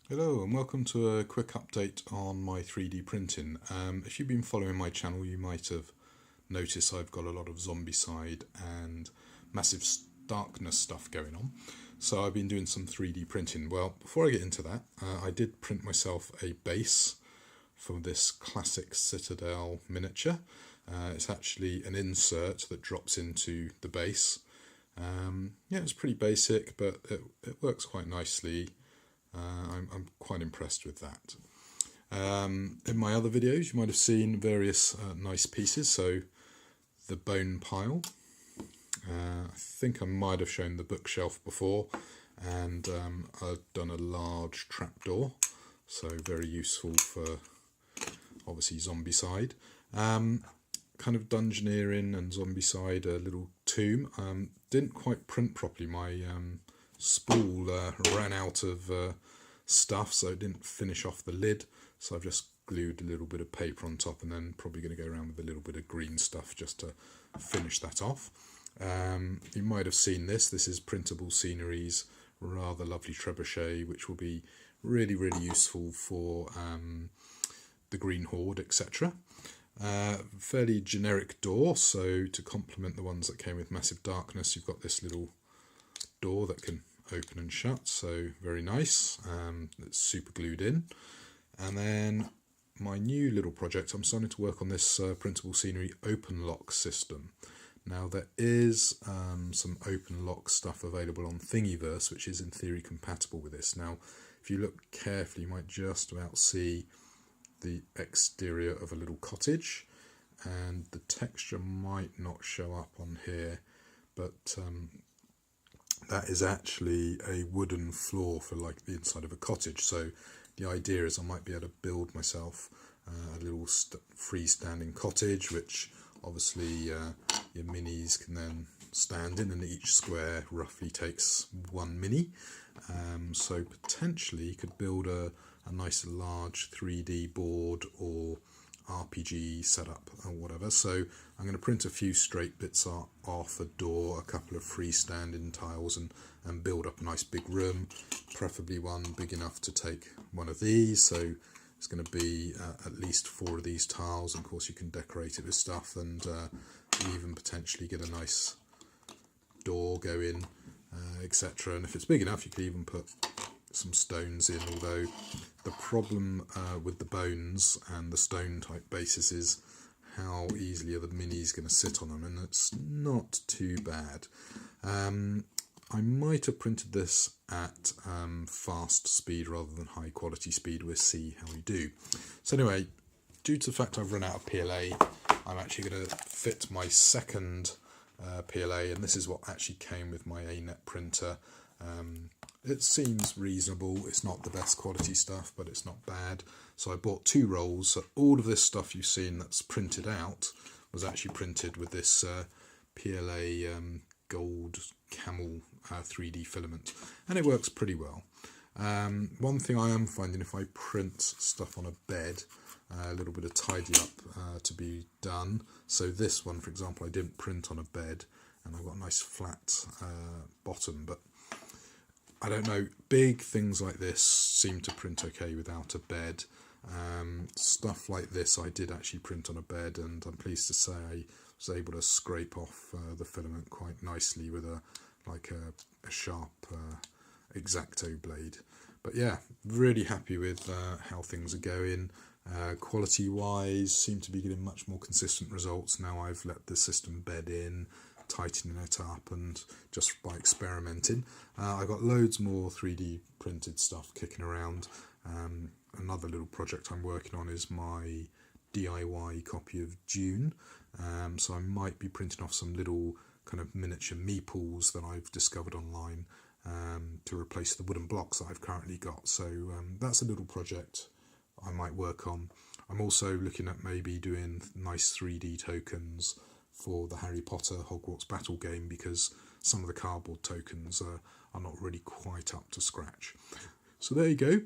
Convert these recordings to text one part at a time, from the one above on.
Hello and welcome to a quick update on my 3D printing. If you've been following my channel, you might have noticed I've got a lot of Zombicide and massive darkness stuff going on. So I've been doing some 3D printing. Well, before I get into that, I did print myself a base for this classic Citadel miniature. It's actually an insert that drops into the base. Yeah, it's pretty basic, but it works quite nicely. I'm quite impressed with that. In my other videos, you might have seen various nice pieces. So the bone pile. I think I might have shown the bookshelf before, and I've done a large trapdoor. So very useful for obviously Zombicide. Kind of dungeoneering and Zombicide, a little tomb. Didn't quite print properly. My spool ran out of stuff, so it didn't finish off the lid, so I've just glued a little bit of paper on top, and then probably going to go around with a little bit of green stuff just to finish that off. You might have seen this is Printable Sceneries, rather lovely trebuchet, which will be really useful for the Green Horde, etc. Fairly generic door, so to complement the ones that came with Massive Darkness, you've got this little door that can open and shut, so very nice. It's super glued in. And then my new little project, I'm starting to work on this printable scenery open lock system. Now there is some open lock stuff available on Thingiverse, which is in theory compatible with this. Now if you look carefully, you might just about see the exterior of a little cottage, and the texture might not show up on here, but that is actually a wooden floor for like the inside of a cottage. So the idea is I might be able to build myself a little freestanding cottage, which obviously your minis can then stand in, and each square roughly takes one mini. So potentially you could build a nice large 3D board or RPG setup or whatever. So I'm going to print a few straight bits off a door, a couple of freestanding tiles, and build up a nice big room, preferably one big enough to take one of these. So it's going to be at least 4 of these tiles, and of course you can decorate it with stuff, and even potentially get a nice door going, etc. And if it's big enough, you could even put some stones in, although the problem with the bones and the stone type bases is how easily are the minis going to sit on them, and it's not too bad. I might have printed this at fast speed rather than high quality speed. We'll see how we do. So anyway, due to the fact I've run out of PLA, I'm actually going to fit my second PLA, and this is what actually came with my ANET printer. It seems reasonable. It's not the best quality stuff, but it's not bad. So I bought 2 rolls. So all of this stuff you've seen that's printed out was actually printed with this PLA gold camel 3D filament, and it works pretty well. One thing I am finding, if I print stuff on a bed, a little bit of tidy up to be done. So this one, for example, I didn't print on a bed, and I've got a nice flat bottom, but I don't know, big things like this seem to print okay without a bed. Stuff like this I did actually print on a bed, and I'm pleased to say I was able to scrape off the filament quite nicely with a sharp X-Acto blade. But yeah, really happy with how things are going. Quality wise, seem to be getting much more consistent results now I've let the system bed in, tightening it up, and just by experimenting. I got loads more 3D printed stuff kicking around. Another little project I'm working on is my DIY copy of Dune, so I might be printing off some little kind of miniature meeples that I've discovered online to replace the wooden blocks that I've currently got. So that's a little project I might work on. I'm also looking at maybe doing nice 3D tokens for the Harry Potter Hogwarts battle game, because some of the cardboard tokens are not really quite up to scratch. So there you go.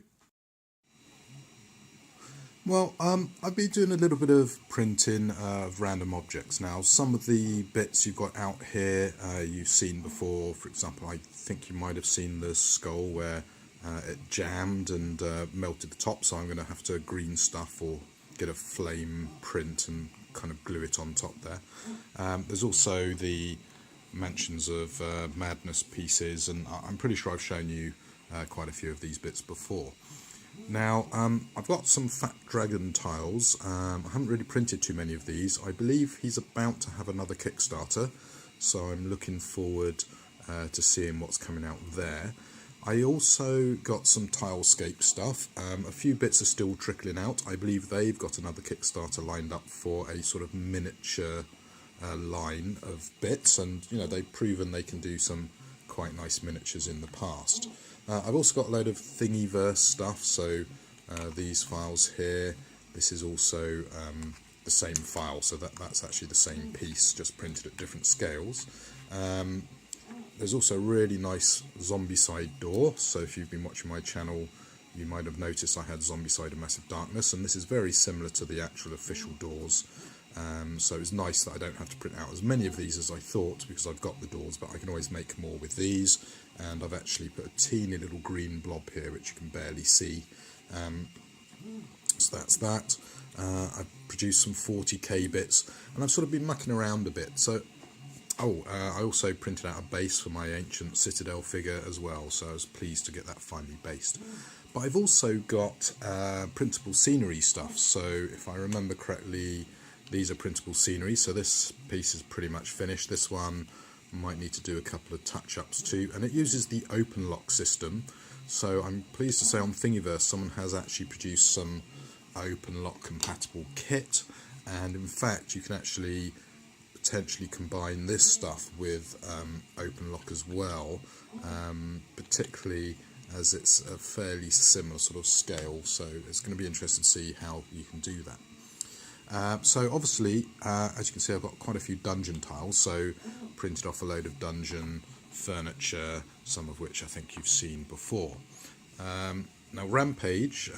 Well, I've been doing a little bit of printing of random objects now. Some of the bits you've got out here you've seen before. For example, I think you might have seen the skull where it jammed and melted the top, so I'm going to have to green stuff or get a flame print and kind of glue it on top there. There's also the Mansions of Madness pieces, and I'm pretty sure I've shown you quite a few of these bits before. Now, I've got some Fat Dragon tiles. I haven't really printed too many of these. I believe he's about to have another Kickstarter, so I'm looking forward to seeing what's coming out there. I also got some Tilescape stuff. A few bits are still trickling out. I believe they've got another Kickstarter lined up for a sort of miniature line of bits, and you know, they've proven they can do some quite nice miniatures in the past. I've also got a load of Thingiverse stuff, so these files here, this is also the same file, so that's actually the same piece, just printed at different scales. There's also a really nice Zombicide door, so if you've been watching my channel you might have noticed I had Zombicide and Massive Darkness, and this is very similar to the actual official doors. So it's nice that I don't have to print out as many of these as I thought, because I've got the doors, but I can always make more with these. And I've actually put a teeny little green blob here which you can barely see. So that's that. I've produced some 40k bits, and I've sort of been mucking around a bit. So I also printed out a base for my ancient Citadel figure as well, so I was pleased to get that finally based. But I've also got printable scenery stuff, so if I remember correctly, these are printable scenery, so this piece is pretty much finished. This one might need to do a couple of touch-ups too, and it uses the open lock system. So I'm pleased to say on Thingiverse someone has actually produced some open lock compatible kit, and in fact you can actually potentially combine this stuff with open lock as well, particularly as it's a fairly similar sort of scale, so it's going to be interesting to see how you can do that. So obviously, as you can see, I've got quite a few dungeon tiles, so printed off a load of dungeon furniture, some of which I think you've seen before. Now Rampage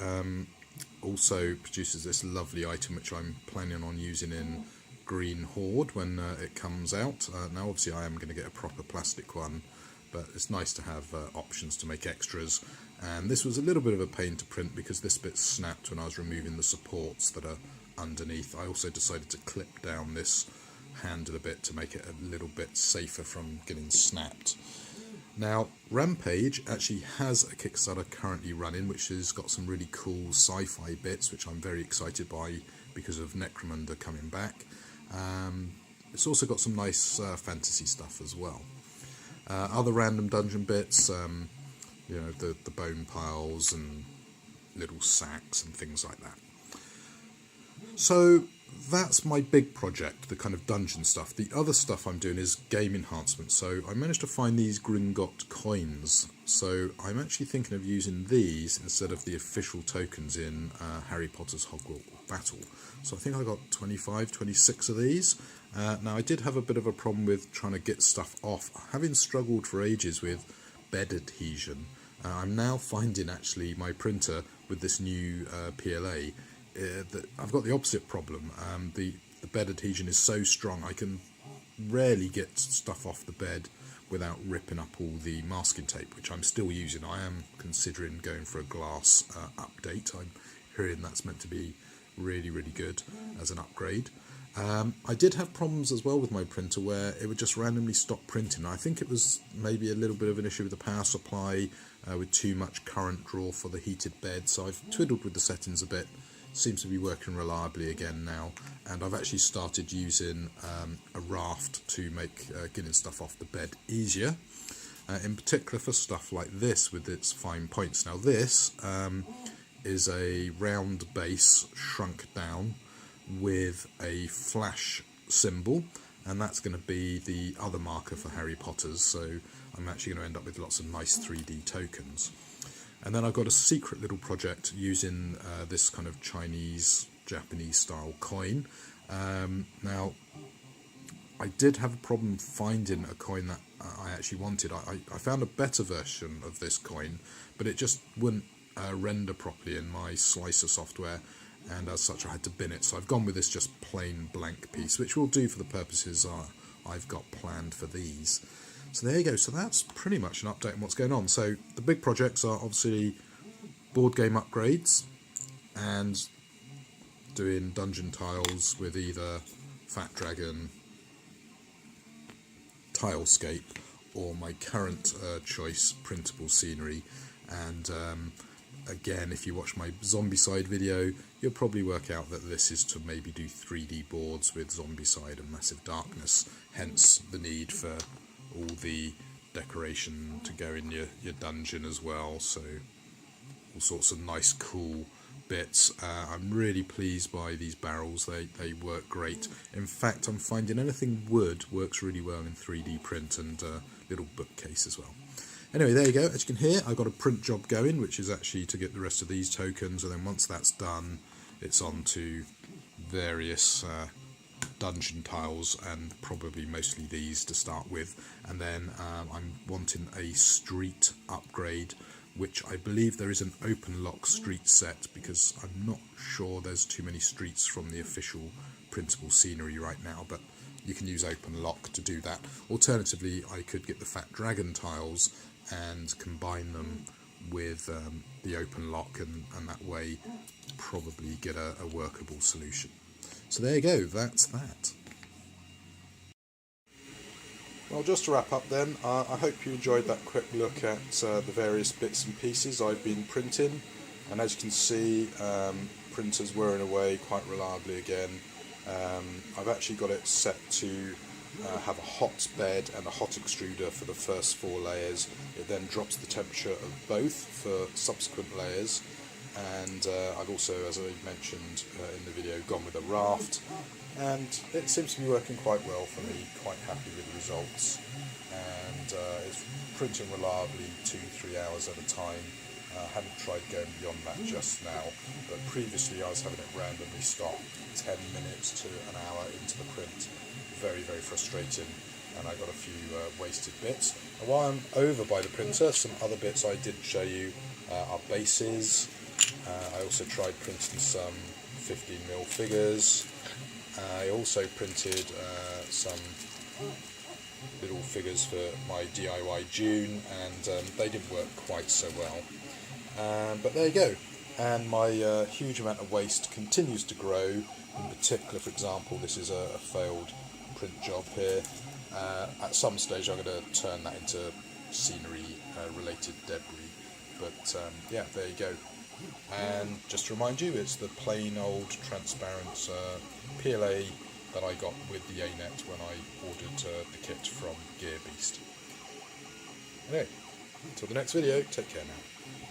also produces this lovely item which I'm planning on using in Green Horde when it comes out. Now obviously I am going to get a proper plastic one, but it's nice to have options to make extras. And this was a little bit of a pain to print because this bit snapped when I was removing the supports that are underneath. I also decided to clip down this handle a bit to make it a little bit safer from getting snapped. Now Rampage actually has a Kickstarter currently running which has got some really cool sci-fi bits which I'm very excited by because of Necromunda coming back. It's also got some nice fantasy stuff as well. Other random dungeon bits, you know, the bone piles and little sacks and things like that. So that's my big project, the kind of dungeon stuff. The other stuff I'm doing is game enhancement. So I managed to find these Gringotts coins. So I'm actually thinking of using these instead of the official tokens in Harry Potter's Hogwarts Battle. So I think I got 25, 26 of these. Now I did have a bit of a problem with trying to get stuff off. Having struggled for ages with bed adhesion, I'm now finding actually my printer with this new PLA that I've got the opposite problem. The bed adhesion is so strong I can rarely get stuff off the bed without ripping up all the masking tape, which I'm still using. I am considering going for a glass update. I'm hearing that's meant to be really, really good as an upgrade. I did have problems as well with my printer where it would just randomly stop printing. I think it was maybe a little bit of an issue with the power supply, with too much current draw for the heated bed, so I've twiddled with the settings a bit. Seems to be working reliably again now, and I've actually started using a raft to make getting stuff off the bed easier, in particular for stuff like this with its fine points. Now this is a round base shrunk down with a flash symbol, and that's going to be the other marker for Harry Potter's, so I'm actually going to end up with lots of nice 3D tokens. And then I've got a secret little project using this kind of Chinese, Japanese style coin. Now, I did have a problem finding a coin that I actually wanted. I found a better version of this coin, but it just wouldn't render properly in my slicer software, and as such I had to bin it. So I've gone with this just plain blank piece, which will do for the purposes I've got planned for these. So there you go. So that's pretty much an update on what's going on. So the big projects are obviously board game upgrades and doing dungeon tiles with either Fat Dragon, Tilescape, or my current choice, printable scenery. And again, if you watch my Zombicide video, you'll probably work out that this is to maybe do 3D boards with Zombicide and Massive Darkness, hence the need for all the decoration to go in your dungeon as well. So all sorts of nice cool bits. I'm really pleased by these barrels. They work great. In fact, I'm finding anything wood works really well in 3D print, and little bookcase as well. Anyway, there you go. As you can hear, I've got a print job going, which is actually to get the rest of these tokens, and then once that's done, it's on to various dungeon tiles, and probably mostly these to start with. And then I'm wanting a street upgrade, which I believe there is an open lock street set, because I'm not sure there's too many streets from the official printable scenery right now, but you can use open lock to do that. Alternatively, I could get the Fat Dragon tiles and combine them with the open lock, and that way probably get a workable solution. So there you go, that's that. Well, just to wrap up then, I hope you enjoyed that quick look at the various bits and pieces I've been printing. And as you can see, printers whirring away quite reliably again. I've actually got it set to have a hot bed and a hot extruder for the first 4 layers. It then drops the temperature of both for subsequent layers. And I've also, as I mentioned in the video, gone with a raft, and it seems to be working quite well for me. Quite happy with the results, and it's printing reliably 2-3 hours at a time. I haven't tried going beyond that just now, but previously I was having it randomly stop 10 minutes to an hour into the print. Very, very frustrating, and I got a few wasted bits. And while I'm over by the printer, some other bits I did show you are bases. I also tried printing some 15mm figures. I also printed some little figures for my DIY June, and they didn't work quite so well. But there you go. And my huge amount of waste continues to grow. In particular, for example, this is a failed print job here. At some stage I'm going to turn that into scenery related debris. But yeah, there you go. And just to remind you, it's the plain old transparent PLA that I got with the ANET when I ordered the kit from Gear Beast. Anyway, until the next video, take care now.